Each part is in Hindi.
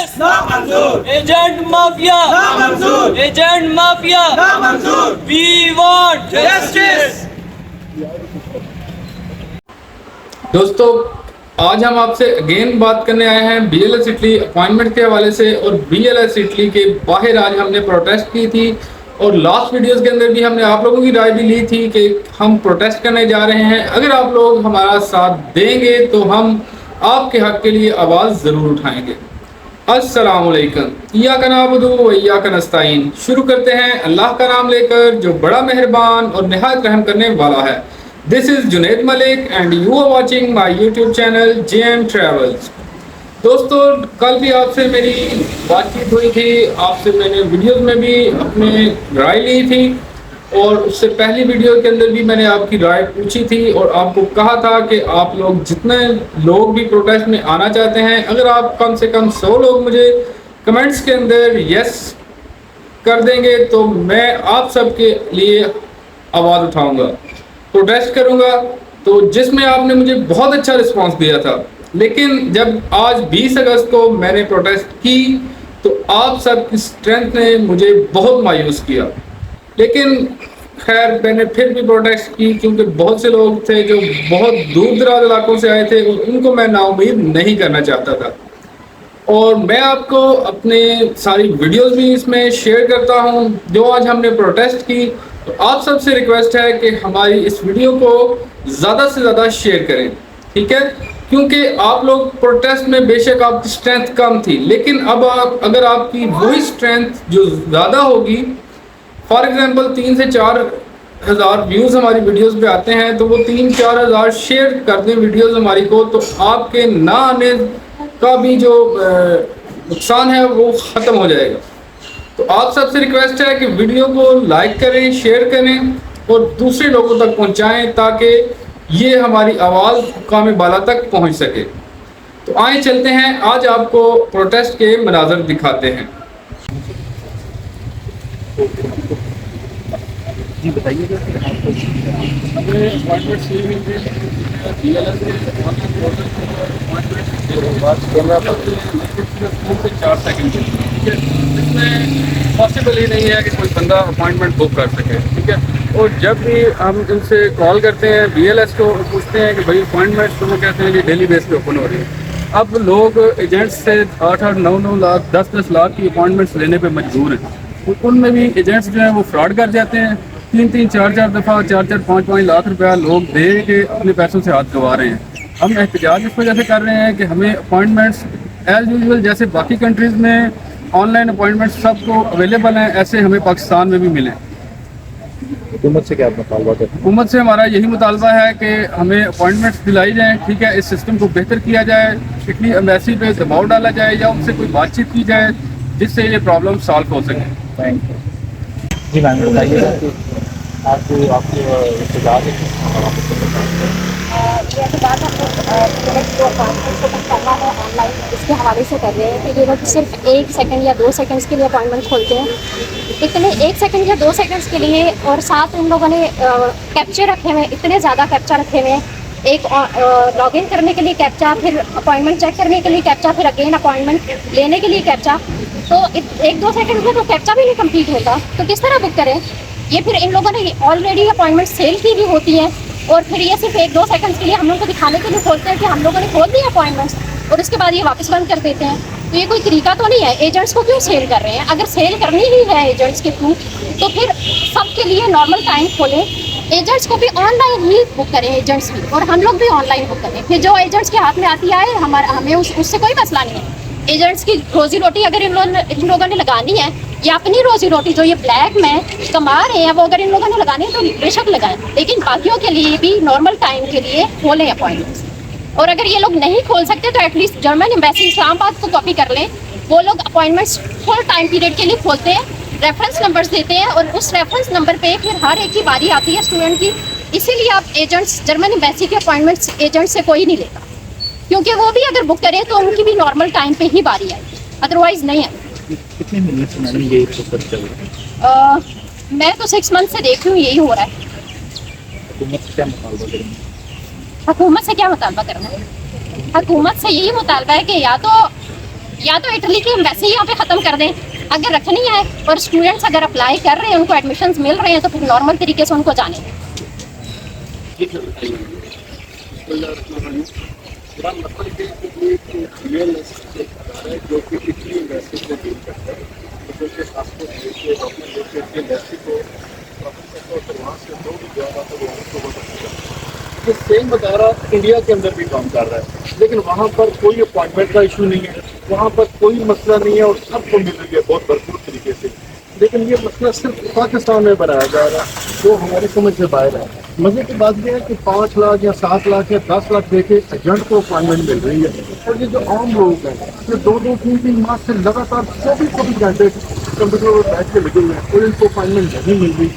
जस्टिस ना मंजूर, एजेंट माफिया ना मंजूर, एजेंट माफिया ना मंजूर, वी वांट जस्टिस। दोस्तों, आज हम आपसे अगेन बात करने आए हैं BLS इटली अपॉइंटमेंट के हवाले से। और BLS इटली के बाहर आज हमने प्रोटेस्ट की थी और लास्ट वीडियोस के अंदर भी हमने आप लोगों की राय भी ली थी कि हम प्रोटेस्ट करने जा रहे हैं। अगर आप लोग हमारा साथ देंगे तो हम आपके हक के लिए आवाज़ ज़रूर उठाएंगे। अस्सलाम वालेकुम, इय्याका नअबुदु व इय्याका नस्तईन। शुरू करते हैं अल्लाह का नाम लेकर जो बड़ा मेहरबान और निहायत रहम करने वाला है। This is Junaid Malik and you are watching my YouTube channel JM travels. दोस्तों, कल भी आपसे मेरी बातचीत हुई थी, आपसे मैंने वीडियोस में भी अपने राय ली थी और उससे पहली वीडियो के अंदर भी मैंने आपकी राय पूछी थी और आपको कहा था कि आप लोग जितने लोग भी प्रोटेस्ट में आना चाहते हैं, अगर आप कम से कम 100 लोग मुझे कमेंट्स के अंदर यस कर देंगे तो मैं आप सबके लिए आवाज़ उठाऊंगा, प्रोटेस्ट करूंगा। तो जिसमें आपने मुझे बहुत अच्छा रिस्पांस दिया था, लेकिन जब आज 20 अगस्त को मैंने प्रोटेस्ट की तो आप सब की स्ट्रेंथ ने मुझे बहुत मायूस किया। लेकिन खैर, मैंने फिर भी प्रोटेस्ट की क्योंकि बहुत से लोग थे जो बहुत दूर दराज इलाकों से आए थे और उनको मैं नाउम्मीद नहीं करना चाहता था। और मैं आपको अपने सारी वीडियोस भी इसमें शेयर करता हूं जो आज हमने प्रोटेस्ट की। तो आप सबसे रिक्वेस्ट है कि हमारी इस वीडियो को ज़्यादा से ज़्यादा शेयर करें, ठीक है? क्योंकि आप लोग प्रोटेस्ट में बेशक आपकी स्ट्रेंथ कम थी, लेकिन अब अगर आपकी वही स्ट्रेंथ जो ज़्यादा होगी, फॉर एग्जांपल 3 से 4 हज़ार व्यूज़ हमारी वीडियोस पे आते हैं, तो वो 3-4 हज़ार शेयर कर दें वीडियोस हमारी को, तो आपके ना आने का भी जो नुकसान है वो ख़त्म हो जाएगा। तो आप सबसे रिक्वेस्ट है कि वीडियो को लाइक करें, शेयर करें और दूसरे लोगों तक पहुंचाएं ताकि ये हमारी आवाज़ हुक्काम बाला तक पहुंच सके। तो आए चलते हैं, आज आपको प्रोटेस्ट के मनाज़र दिखाते हैं। जी बताइए। पॉसिबल ही नहीं है कि कोई बंदा अपॉइंटमेंट बुक कर सके, ठीक है? और जब भी हम इनसे कॉल करते हैं BLS को, पूछते हैं कि भाई अपॉइंटमेंट, तो वो कहते हैं कि डेली बेस पे ओपन हो रही है। अब लोग एजेंट्स से 8-8, 9-9 लाख, 10-10 लाख की अपॉइंटमेंट्स लेने पे मजबूर हैं। उनमें भी एजेंट्स जो हैं वो फ्रॉड कर जाते हैं। 3-3, 4-4 दफ़ा, 4-4, 5-5 लाख रुपया लोग दे के अपने पैसों से हाथ गंवा रहे हैं। हम एहतजाज इस वजह से कर रहे हैं कि हमें अपॉइंटमेंट्स एज यूजुअल जैसे बाकी कंट्रीज़ में ऑनलाइन अपॉइंटमेंट्स सबको अवेलेबल हैं, ऐसे हमें पाकिस्तान में भी मिलें। हुकूमत से क्या मुतालबा है? हुकूमत से हमारा यही मुतालबा है कि हमें अपॉइंटमेंट्स दिलाई जाएँ, ठीक है? इस सिस्टम को बेहतर किया जाए, इटली एम्बेसी पे दबाव डाला जाए या उनसे कोई बातचीत की जाए जिससे ये प्रॉब्लम सॉल्व हो सके। Thank you. जी मैम बताइएगा कि आपके इंतजार है ये बात हम लोग जो अपॉइंटमेंट ओपन करना है ऑनलाइन, इसके हवाले से कर रहे हैं कि ये लोग सिर्फ 1 सेकंड या 2 सेकंड्स के लिए अपॉइंटमेंट खोलते हैं। इतने 1 सेकंड या 2 सेकंड्स के लिए, और साथ उन लोगों ने कैप्चर रखे हुए, इतने ज़्यादा कैप्चर रखे हुए हैं। एक लॉगिन करने के लिए कैप्चा, फिर अपॉइंटमेंट चेक करने के लिए कैप्चा, फिर अगेन अपॉइंटमेंट लेने के लिए कैप्चा। तो 1-2 सेकंड में तो कैप्चा भी नहीं कंप्लीट होता, तो किस तरह बुक करें? ये फिर इन लोगों ने ऑलरेडी अपॉइंटमेंट सेल की भी होती हैं और फिर ये सिर्फ 1-2 सेकंड्स के लिए हम लोग को दिखाने के लिए खोलते हैं कि हम लोगों ने खोल दिया अपॉइंटमेंट्स, और उसके बाद ये वापस बंद कर देते हैं। तो ये कोई तरीका तो नहीं है। एजेंट्स को क्यों सेल कर रहे हैं? अगर सेल करनी ही है एजेंट्स के थ्रू, तो फिर सबके लिए नॉर्मल टाइम खोलें, एजेंट्स को भी ऑनलाइन ही बुक करें, एजेंट्स भी, और हम लोग भी ऑनलाइन बुक करें। फिर जो एजेंट्स के हाथ में आती आए, हमें उससे कोई मसला नहीं है। एजेंट्स की रोजी रोटी अगर इन लोगों ने लगानी है, या अपनी रोजी रोटी जो ये ब्लैक में कमा रहे हैं वो अगर इन लोगों ने लगानी है तो बेशक लगाएं, लेकिन बाकियों के लिए भी नॉर्मल टाइम के लिए खोलें अपॉइंटमेंट्स। और अगर ये लोग नहीं खोल सकते तो एटलीस्ट जर्मन एम्बेसी इस्लामाबाद को कॉपी कर लें। वो लोग अपॉइंटमेंट्स फुल टाइम पीरियड के लिए खोलते हैं, रेफरेंस नंबर्स देते हैं और उस रेफरेंस नंबर पे फिर हर एक की बारी आती है स्टूडेंट की। इसीलिए आप एजेंट्स, जर्मन एम्बेसी के अपॉइंटमेंट्स एजेंट से कोई नहीं लेता, क्योंकि वो भी अगर बुक करें तो उनकी भी नॉर्मल टाइम पे ही बारी आएगी, अदरवाइज नहीं है। कितने महीने से मैडम ये प्रोसेस चल रहा है? मैं तो 6 मंथ से देख रही हूँ यही हो रहा है। हुकूमत से क्या मुतालबा करेंगे? हुकूमत से क्या मुतालबा करना है? हुकूमत से यही मुतालबा है कि या तो या तो इटली की एम्बेसी यहाँ पे ख़त्म कर दें अगर रखनी है, और स्टूडेंट्स अगर अप्लाई कर रहे हैं, उनको एडमिशन्स मिल रहे हैं, तो फिर नॉर्मल तरीके से उनको जाने। ये सेम बता रहा इंडिया के अंदर भी काम कर रहा है, लेकिन वहाँ पर कोई अपॉइंटमेंट का इशू नहीं है, वहाँ पर कोई मसला नहीं है और सबको मिल रही है बहुत भरपूर तरीके से। लेकिन ये मसला सिर्फ पाकिस्तान में बनाया जा रहा है, जो हमारी समझ से बाहर है। मजे की बात यह है कि 5 लाख या 7 लाख या 10 लाख देके एजेंट को अपॉइंटमेंट मिल रही है, और ये जो आम लोग हैं जो 2-2, 3-3 माह से लगातार 24-24 घंटे कंप्यूटर पर बैठ के लगे हुए हैं और इनको अपॉइंटमेंट नहीं मिल रही।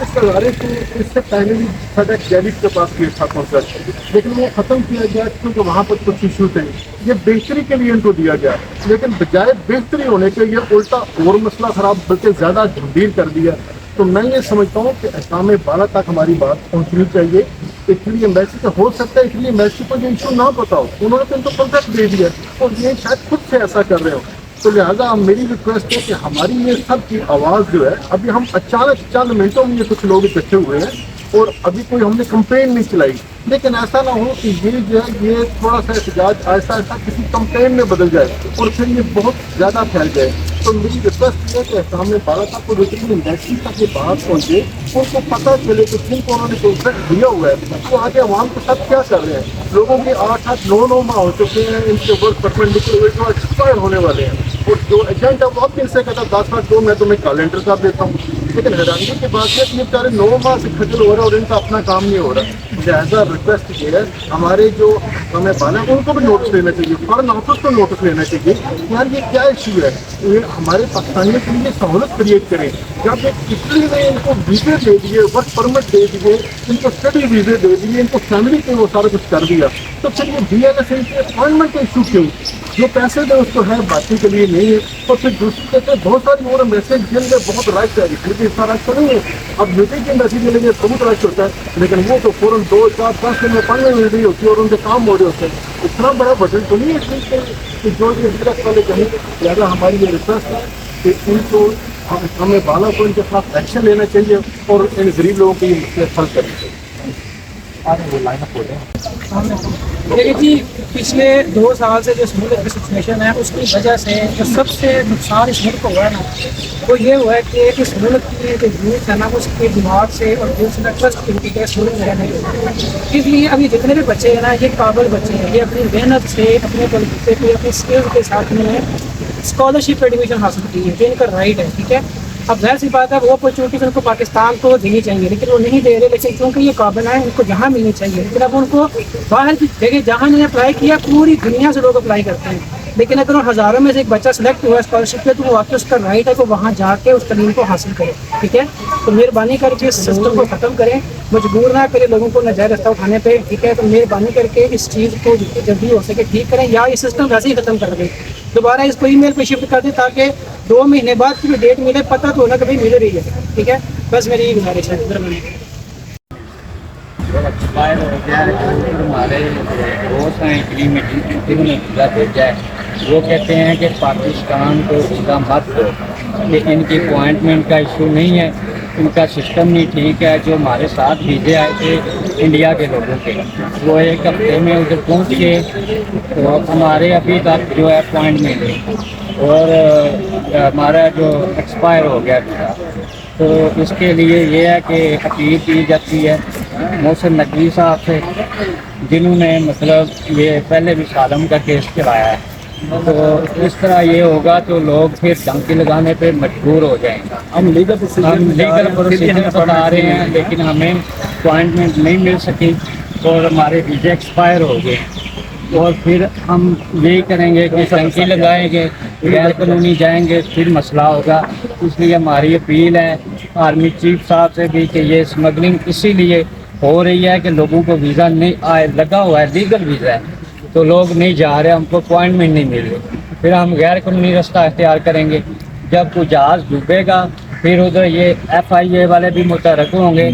इस अदारे को इससे पहले भी FedEx दिल्ली के पास किया था कॉन्ट्रैक्ट, लेकिन वो ख़त्म किया गया क्योंकि वहाँ पर कुछ इशू थे। ये बेहतरी के लिए इनको दिया गया, लेकिन बजाय बेहतरी होने के ये उल्टा और मसला ख़राब बल्कि ज़्यादा गंभीर कर दिया। तो मैं ये समझता हूँ कि अहकाम बाला तक हमारी बात पहुँचनी चाहिए। इटली एम्बेसी का हो सकता है इटली एम्बेसी को ये इशू ना पता हो, उन्होंने तो इनको कॉन्ट्रैक्ट दे दिया और ये शायद खुद से ऐसा कर रहे हो। तो लिहाजा मेरी रिक्वेस्ट है कि हमारी ये सब की आवाज़ जो है, अभी हम अचानक चंद मिनटों में ये कुछ लोग इकट्ठे हुए हैं और अभी कोई हमने कंपेन नहीं चलाई, लेकिन ऐसा ना हो कि ये जो है ये थोड़ा सा एहतजाज ऐसा ऐसा किसी कंपेन में बदल जाए और फिर ये बहुत ज़्यादा फैल जाए। तो मेरी रिक्वेस्ट है कि सामने बाला साहब को इटली एम्बेसी तक ये बात पहुँचे, उनको पता चले कि जिनको उन्होंने कॉन्ट्रैक्ट दिया हुआ है तो आगे आवाम के साथ क्या कर रहे हैं। लोगों के 8-8, 9-9 माह हो चुके हैं, इनके वर्क परमिट निकले हुए जो एक्सपायर होने वाले हैं, और जो एजेंट है वो अब इनसे कहता 10 लाख दो, मैं तुम्हें कैलेंडर कर देता हूँ। लेकिन हैरानी की बात है कि ये बेचारे 9 माह से खजल हो रहा है और इनका अपना काम नहीं हो रहा। लिहाजा रिक्वेस्ट ये है हमारे जो हमें बाला उनको भी नोटिस लेना चाहिए, फॉरेन ऑफिस को नोटिस लेना चाहिए कि यार ये क्या इशू है, ये हमारे पाकिस्तानियों के लिए सहूलत क्रिएट करें। जब एक इटली ने इनको वीज़े दे दिए, वर्क परमिट दे दिए, इनको स्टडी वीज़े दे दिए, इनको फैमिली के वो सारा कुछ कर दिया, तो फिर ये BLS इनके अपॉइंटमेंट का इशू क्यों? जो पैसे दे उसको है, बाकी के लिए नहीं है। और फिर दूसरी कहते हैं बहुत सारी और मैसेज जिन में बहुत रश है, इसलिए इतना रश तो नहीं है। अब म्यूजिक के मैसेज के लिए बहुत रश होता है, लेकिन वो तो फ़ौरन 2, 4, 5 दिन में पढ़ने मिल रही होती है और उनके काम हो रहे होते हैं। इतना बड़ा बटन तो नहीं है कि जो ये डिलक्स वाले कहीं। ज़्यादा हमारी ये रिक्वेस्ट है कि इनको हमें बाला को इनके साथ एक्शन लेना चाहिए और इन गरीब लोगों की मसले हल करनी चाहिए। देखिए जी, पिछले 2 साल से जो इस मुल्क की सिचुएशन है उसकी वजह से जो सबसे नुकसान इस मुल्क को हुआ है ना, वो ये हुआ है कि इस मुल्क की जो यूथ है ना उसके दिमाग से और दिल से ट्रस्ट इस मुल्क में रहने लगी। इसलिए अभी जितने भी बच्चे हैं ना, ये काबिल बच्चे हैं, ये अपनी मेहनत से, अपने बलबूते पे, अपनी स्किल्स के साथ में स्कॉलरशिप एडमिशन हासिल की है, जो इनका राइट है। ठीक है, अब जाहिर सी बात है वो अपॉर्चुनिटीज उनको पाकिस्तान को देनी चाहिए, लेकिन वो नहीं दे रहे। लेकिन क्योंकि ये काबिल है, उनको जहाँ मिलनी चाहिए, लेकिन अब उनको बाहर की जगह जहाँ इन्होंने अप्लाई किया, पूरी दुनिया से लोग अप्लाई करते हैं, लेकिन अगर वो हज़ारों में से एक बच्चा सेलेक्ट हुआ स्कॉलरशिप पे, तो वो वापस उसका राइट है कि वहाँ जाके उस तलीम को हासिल करें। ठीक है, तो मेहरबानी करके इस सिस्टम को ख़त्म करें, मजबूर ना करें लोगों को नाजायज़ रास्ता उठाने पे। ठीक है, तो मेहरबानी करके इस चीज़ को जितनी जल्दी हो सके ठीक करें, या ये सिस्टम वैसे ही ख़त्म कर दें, दोबारा इसको ईमेल पे शिफ्ट कर दें, ताकि 2 महीने बाद की डेट मिले, पता तो होना कभी मिल रही है। ठीक है, बस मेरी यही गुजारिश है। एक्सपायर हो गया है, हमारे दोस्त हैं इटली में जिन्होंने वीज़ा भेजा है, वो कहते हैं कि पाकिस्तान को वीज़ा मत दो, कि इनकी अपॉइंटमेंट का इशू नहीं है, इनका सिस्टम नहीं ठीक है। जो हमारे साथ वीज़े आए थे इंडिया के लोगों के, वो 1 हफ्ते में उधर पहुँच के, तो हमारे अभी तक जो है अपॉइंटमेंट है और हमारा जो एक्सपायर हो गया वीज़ा। तो इसके लिए ये है कि अपील की जाती है मोहसिन नकवी साहब से, जिन्होंने मतलब ये पहले भी सालम का केस चलाया है। तो इस तरह ये होगा तो लोग फिर टंकी लगाने पे मजबूर हो जाएंगे। हम लीगल प्रोसीजर बता रहे हैं, लेकिन हमें अपॉइंटमेंट नहीं मिल सकी और हमारे वीज़े एक्सपायर हो गए, और फिर हम यही करेंगे कि टंकी लगाएंगे, गैर कानूनी जाएंगे, फिर मसला होगा। इसलिए हमारी अपील है आर्मी चीफ साहब से भी कि ये स्मगलिंग इसीलिए हो रही है कि लोगों को वीज़ा नहीं आए, लगा हुआ है, लीगल वीज़ा है, तो लोग नहीं जा रहे, हमको अपॉइंटमेंट नहीं मिल रही, फिर हम गैर कानूनी रास्ता इख्तियार करेंगे। जब कोई जहाज़ डूबेगा फिर उधर ये FIA वाले भी मुतहर्रिक होंगे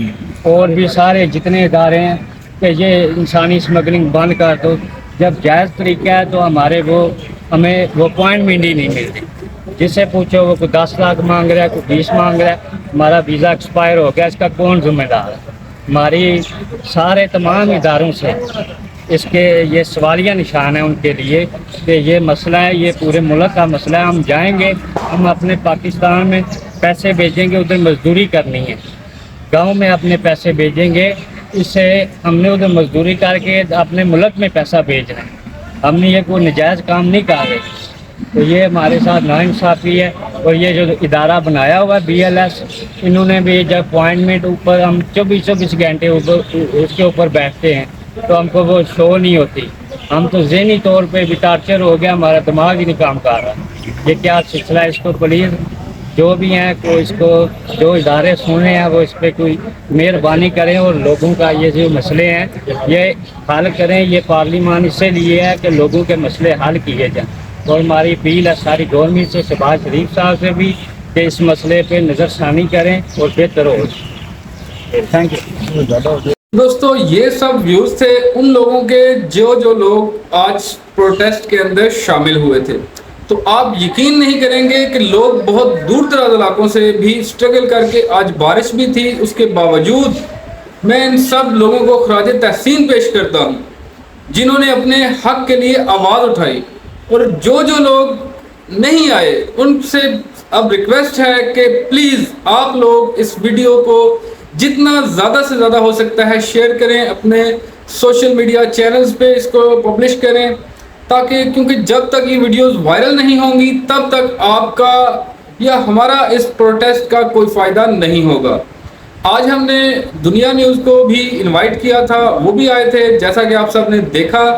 और भी सारे जितने इदारे हैं कि ये इंसानी स्मगलिंग बंद कर दो। जब जायज़ तरीका है तो हमारे वो हमें वो अपॉइंटमेंट ही नहीं मिलती। जिससे पूछो वो कोई 10 लाख मांग रहा है, कोई 20 मांग रहा है। हमारा वीज़ा एक्सपायर हो गया, इसका कौन जिम्मेदार है? हमारी सारे तमाम इदारों से इसके ये सवालिया निशान है उनके लिए कि ये मसला है, ये पूरे मुल्क का मसला है। हम जाएंगे, हम अपने पाकिस्तान में पैसे भेजेंगे, उधर मजदूरी करनी है, गांव में अपने पैसे भेजेंगे, इससे हमने उधर मजदूरी करके अपने मुल्क में पैसा भेजना है। हमने ये कोई नजायज़ काम नहीं कर रहे। तो ये हमारे साथ नाइंसाफ़ी है। और ये जो इदारा बनाया हुआ है BLS, इन्होंने भी जब अपॉइंटमेंट ऊपर हम 24 घंटे ऊपर उसके ऊपर बैठते हैं तो हमको वो शो नहीं होती। हम तो ज़हनी तौर पे भी टार्चर हो गया, हमारा दिमाग ही नहीं काम कर रहा। ये क्या सिलसिला है? इसको प्लीज़ जो भी हैं कोई इसको जो इदारे सुन रहे हैं वो इस पर कोई मेहरबानी करें और लोगों का ये जो मसले हैं ये हल करें। ये पार्लियामान इससे लिए है कि लोगों के मसले हल किए जाएँ। और हमारी अपील है सारी गवर्नमेंट से, शहबाज शरीफ साहब से भी, कि इस मसले पे नज़रसानी करें और बेहतर हो। Thank you. दोस्तों, ये सब व्यूज थे उन लोगों के जो लोग आज प्रोटेस्ट के अंदर शामिल हुए थे। तो आप यकीन नहीं करेंगे कि लोग बहुत दूर दराज इलाकों से भी स्ट्रगल करके, आज बारिश भी थी, उसके बावजूद मैं इन सब लोगों को खराज तहसीन पेश करता हूँ जिन्होंने अपने हक के लिए आवाज़ उठाई। और जो लोग नहीं आए उनसे अब रिक्वेस्ट है कि प्लीज़ आप लोग इस वीडियो को जितना ज़्यादा से ज़्यादा हो सकता है शेयर करें, अपने सोशल मीडिया चैनल्स पे इसको पब्लिश करें, ताकि क्योंकि जब तक ये वीडियोस वायरल नहीं होंगी तब तक आपका या हमारा इस प्रोटेस्ट का कोई फ़ायदा नहीं होगा। आज हमने दुनिया न्यूज़ को भी इनवाइट किया था, वो भी आए थे जैसा कि आप सब ने देखा।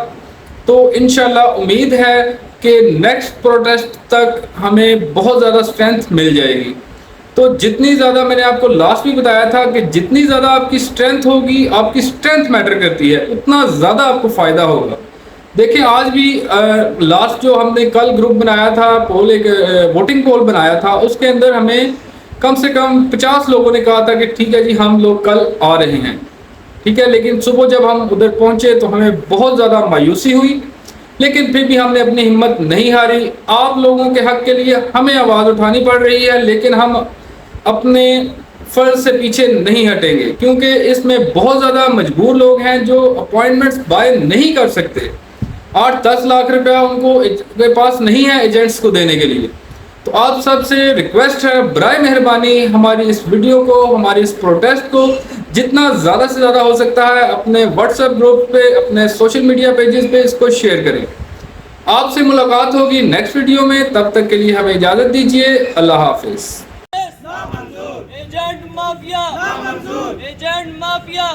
तो इंशाल्लाह उम्मीद है कि नेक्स्ट प्रोटेस्ट तक हमें बहुत ज़्यादा स्ट्रेंथ मिल जाएगी। तो जितनी ज़्यादा, मैंने आपको लास्ट भी बताया था कि जितनी ज़्यादा आपकी स्ट्रेंथ होगी, आपकी स्ट्रेंथ मैटर करती है, उतना ज़्यादा आपको फ़ायदा होगा। देखें, आज भी लास्ट जो हमने कल ग्रुप बनाया था, पोल एक वोटिंग पोल बनाया था, उसके अंदर हमें कम से कम 50 लोगों ने कहा था कि ठीक है जी हम लोग कल आ रहे हैं, ठीक है। लेकिन सुबह जब हम उधर पहुंचे तो हमें बहुत ज़्यादा मायूसी हुई, लेकिन फिर भी हमने अपनी हिम्मत नहीं हारी। आप लोगों के हक के लिए हमें आवाज़ उठानी पड़ रही है, लेकिन हम अपने फ़र्ज से पीछे नहीं हटेंगे, क्योंकि इसमें बहुत ज़्यादा मजबूर लोग हैं जो अपॉइंटमेंट्स बाय नहीं कर सकते। 8-10 लाख रुपया उनके पास नहीं है एजेंट्स को देने के लिए। तो आप सबसे रिक्वेस्ट है, बराए मेहरबानी हमारी इस वीडियो को, हमारी इस प्रोटेस्ट को जितना ज़्यादा से ज़्यादा हो सकता है अपने व्हाट्सएप ग्रुप पे, अपने सोशल मीडिया पेजेस पे इसको शेयर करें। आपसे मुलाकात होगी नेक्स्ट वीडियो में, तब तक के लिए हमें इजाज़त दीजिए। अल्लाह हाफिज़। Agent mafia, agent mafia.